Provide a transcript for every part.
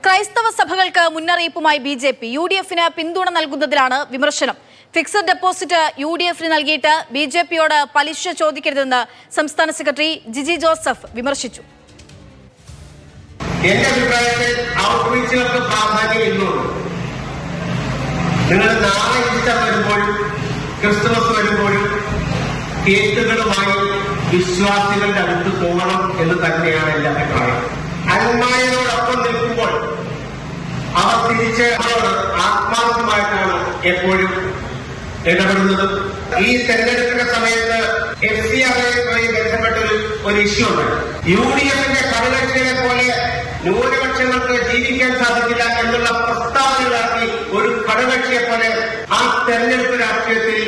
ക്രൈസ്തവ സഭകൾക്ക് മുന്നറിയിപ്പുമായി ബി.ജെ.പി. യു.ഡി.എഫിന് പിന്തുണ നൽകുന്നതിലാണ് വിമർശനം. ഫിക്സഡ് ഡെപ്പോസിറ്റ് യു.ഡി.എഫിന് നൽകിയിട്ട് ബി.ജെ.പിയോട് പലിശ ചോദിക്കരുതെന്ന് സംസ്ഥാന സെക്രട്ടറി ജിജി ജോസഫ് വിമർശിച്ചു. എന്റെ അഭിപ്രായത്തിൽ ഔട്ട്റീച്ചുകൾക്ക് പ്രാധാന്യം ഇന്നുണ്ട്. നിങ്ങൾ നാളെ ഈസ്റ്റർ വരുമ്പോഴും ക്രിസ്തുമസ് വരുമ്പോഴും കേസുകളുമായി വിശ്വാസികളുടെ അടുത്ത് പോകണം എന്ന് തന്നെയാണ് എന്റെ അഭിപ്രായം. അന്മായരോടൊപ്പം നിൽക്കുമ്പോൾ അവർ തിരിച്ച് ആത്മാർത്ഥമായിട്ടാണ് എപ്പോഴും ഇടപെടുന്നത്. ഈ തെരഞ്ഞെടുപ്പിന്റെ സമയത്ത് FCRAയുമായി ബന്ധപ്പെട്ട ഒരു ഇഷ്യൂ ഉണ്ട്. യു.ഡി.എഫിന്റെ ഘടകകക്ഷികളെ പോലെ ന്യൂനപക്ഷങ്ങൾക്ക് ജീവിക്കാൻ സാധിക്കില്ല എന്നുള്ള പ്രസ്താവനകളാക്കി ഒരു ഘടകകക്ഷിയെ പോലെ ആ തെരഞ്ഞെടുപ്പ് രാഷ്ട്രീയത്തിൽ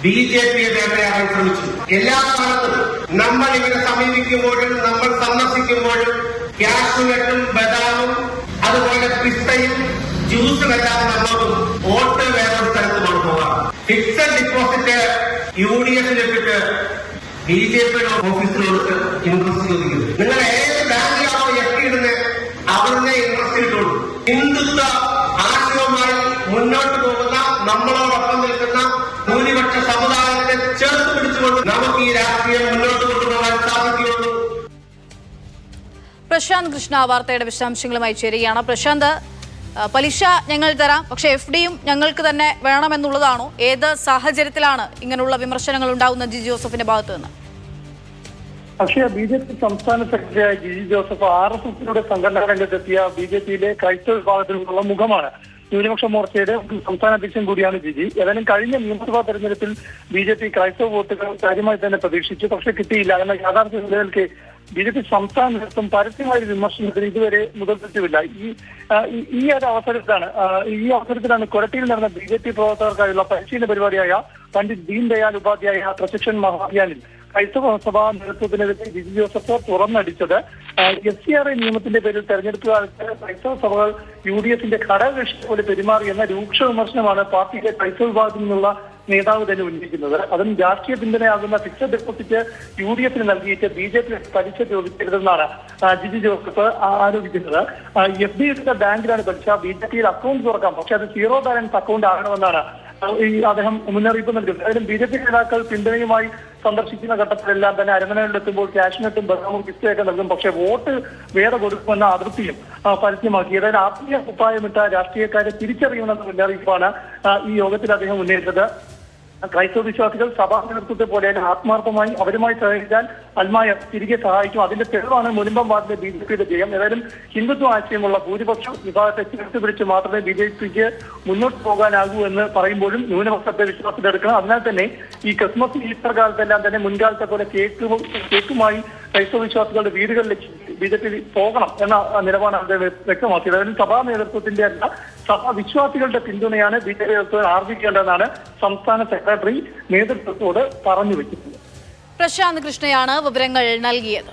ബി.ജെ.പിയെ വേട്ടയാടാൻ ശ്രമിച്ചു. എല്ലാ കാലത്തും നമ്മൾ ഇവരെ സമീപിക്കുമ്പോഴും നമ്മൾ സന്ദർശിക്കുമ്പോഴും ക്യാഷ്നട്ടും ബദാമും അതുപോലെ പിസ്തയും ജ്യൂസുമെല്ലാം നമ്മളും വോട്ട് വേറൊരു സ്ഥലത്തുമാണ് പോകാം. ഫിക്സഡ് ഡിപ്പോസിറ്റ് യു.ഡി.എഫിലിട്ടിട്ട് ബി.ജെ.പിയുടെ ഓഫീസിലോട്ട് ഇൻട്രസ്റ്റ് ചോദിക്കുന്നു. നിങ്ങൾ ഏത് ബാങ്കിലാണോ എത്തിയിടുന്നത് അവരുടെ ഇൻട്രസ്റ്റ് ഇട്ടുള്ളൂ. ഹിന്ദുത്വ ആശയവുമായി മുന്നോട്ട് പോകുന്ന നമ്മളോടൊപ്പം നിൽക്കുന്ന ഭൂരിപക്ഷ സമുദായത്തെ ചേർത്ത് പിടിച്ചുകൊണ്ട് നമുക്ക് ഈ രാഷ്ട്രീയം മുന്നോട്ട് കൊണ്ടുപോകാൻ സാധിക്കുകയുള്ളൂ. പ്രശാന്ത് കൃഷ്ണ വാർത്തയുടെ വിശദാംശങ്ങളുമായി ചേരുകയാണ്. പ്രശാന്ത്, പലിശ ഞങ്ങൾ തരാം, പക്ഷേ FDയും ഞങ്ങൾക്ക് തന്നെ വേണമെന്നുള്ളതാണോ? ഏത് സാഹചര്യത്തിലാണ് ഇങ്ങനെയുള്ള വിമർശനങ്ങൾ ഉണ്ടാകുന്നത് ജിജി ജോസഫിന്റെ ഭാഗത്ത് നിന്ന്? പക്ഷേ ബി.ജെ.പി. സംസ്ഥാന സെക്രട്ടറിയായ ജിജി ജോസഫ് RSSയുടെ സംഘടനാ രംഗത്തെത്തിയ ബി.ജെ.പിയിലെ ക്രൈസ്തവ വിഭാഗത്തിലുള്ള മുഖമാണ്. ന്യൂനപക്ഷ മോർച്ചയുടെ സംസ്ഥാന അധ്യക്ഷൻ കൂടിയാണ് ജിജി. ഏതായാലും കഴിഞ്ഞ നിയമസഭാ തെരഞ്ഞെടുപ്പിൽ ബി.ജെ.പി. ക്രൈസ്തവ വോട്ടുകൾ കാര്യമായി തന്നെ പ്രതീക്ഷിച്ചു, പക്ഷെ കിട്ടിയില്ല എന്ന യാഥാർത്ഥ്യ നിലനിൽക്കെ ബി.ജെ.പി. സംസ്ഥാന നേതൃത്വം പരസ്യമായ വിമർശനത്തിന് ഇതുവരെ മുതിർന്നിട്ടുമില്ല. ഈ ഒരു അവസരത്തിലാണ് കൊരട്ടിയിൽ നടന്ന ബി.ജെ.പി. പ്രവർത്തകർക്കായുള്ള പരിശീലന പരിപാടിയായ പണ്ഡിറ്റ് ദീൻ ദയാൽ ഉപാധ്യായ പ്രശിക്ഷൺ മഹാഭിയാനിൽ ക്രൈസ്തവ സഭാ നേതൃത്വത്തിനെതിരെ ജിജി ജോസഫ് തുറന്നടിച്ചത് FCRA നിയമത്തിന്റെ പേരിൽ തെരഞ്ഞെടുപ്പ് കാലത്ത് ക്രൈസ്തവ സഭകൾ യു.ഡി.എഫിന്റെ ഘടകകക്ഷി പോലെ പെരുമാറിയെന്ന രൂക്ഷ വിമർശനമാണ് പാർട്ടിയുടെ ക്രൈസ്തവ വിഭാഗത്തിൽ നിന്നുള്ള നേതാവ് തന്നെ ഉന്നയിക്കുന്നത്. അതും രാഷ്ട്രീയ പിന്തുണയാകുന്ന ഫിക്സഡ് ഡെപ്പോസിറ്റ് യു.ഡി.എഫിന് നൽകിയിട്ട് ബി.ജെ.പി. പലിശ ചോദിക്കരുതെന്നാണ് ജിജി ജോസഫ് ആരോപിക്കുന്നത്. FD എടുത്ത ബാങ്കിലാണ് പലിശ. ബി.ജെ.പിയിൽ അക്കൗണ്ട് തുറക്കാം, പക്ഷെ അത് സീറോ ബാലൻസ് അക്കൗണ്ട് ആകണമെന്നാണ് അദ്ദേഹം മുന്നറിയിപ്പ് നൽകുന്നത്. അതിലും ബി.ജെ.പി. നേതാക്കൾ പിന്തുണയുമായി സന്ദർശിക്കുന്ന ഘട്ടത്തിലെല്ലാം തന്നെ അരമനകളിലെത്തുമ്പോൾ ക്യാഷ്നട്ടും ബദാമും പിസ്തയൊക്കെ നൽകും, പക്ഷെ വോട്ട് വേറെ കൊടുക്കുമെന്ന അതൃപ്തിയും പരസ്യമാക്കി. അതായത് ആത്മീയ കുപ്പായമിട്ട രാഷ്ട്രീയക്കാരെ തിരിച്ചറിയുമെന്ന മുന്നറിയിപ്പാണ് ഈ യോഗത്തിൽ അദ്ദേഹം ഉന്നയിച്ചത്. ക്രൈസ്തവ വിശ്വാസികൾ സഭാ നേതൃത്വത്തെ പോലെ ആത്മാർത്ഥമായി അവരുമായി സഹകരിച്ചാൽ അൽമായ തിരികെ സഹായിക്കും. അതിന്റെ തെളിവാണ് മുനിമ്പം വാർഡിലെ ബി.ജെ.പിയുടെ ജയം. ഏതായാലും ഹിന്ദുത്വ ആശയമുള്ള ഭൂരിപക്ഷം വിഭാഗത്തെ ചേർത്ത് പിടിച്ച് മാത്രമേ ബി.ജെ.പിക്ക് മുന്നോട്ട് പോകാനാകൂ എന്ന് പറയുമ്പോഴും ന്യൂനപക്ഷത്തെ വിശ്വാസത്തിലെടുക്കണം. അതിനാൽ തന്നെ ഈ ക്രിസ്മസ് ഈസ്റ്റർ കാലത്തെല്ലാം തന്നെ മുൻകാലത്തെ പോലെ കേക്കുമായി ക്രൈസ്തവ വിശ്വാസികളുടെ വീടുകളിലേക്ക് ബി.ജെ.പി. പോകണം എന്ന നിലപാടാണ് അദ്ദേഹം വ്യക്തമാക്കിയത്. അതായത് സഭാ നേതൃത്വത്തിന്റെ അല്ല, സഭാ വിശ്വാസികളുടെ പിന്തുണയാണ് ബി.ജെ.പി. നേതൃത്വം ആർജിക്കേണ്ടതെന്നാണ് സംസ്ഥാന സെക്രട്ടറി നേതൃത്വത്തോട് പറഞ്ഞു വെക്കുന്നത്. പ്രശാന്ത് കൃഷ്ണയാണ് വിവരങ്ങൾ നൽകിയത്.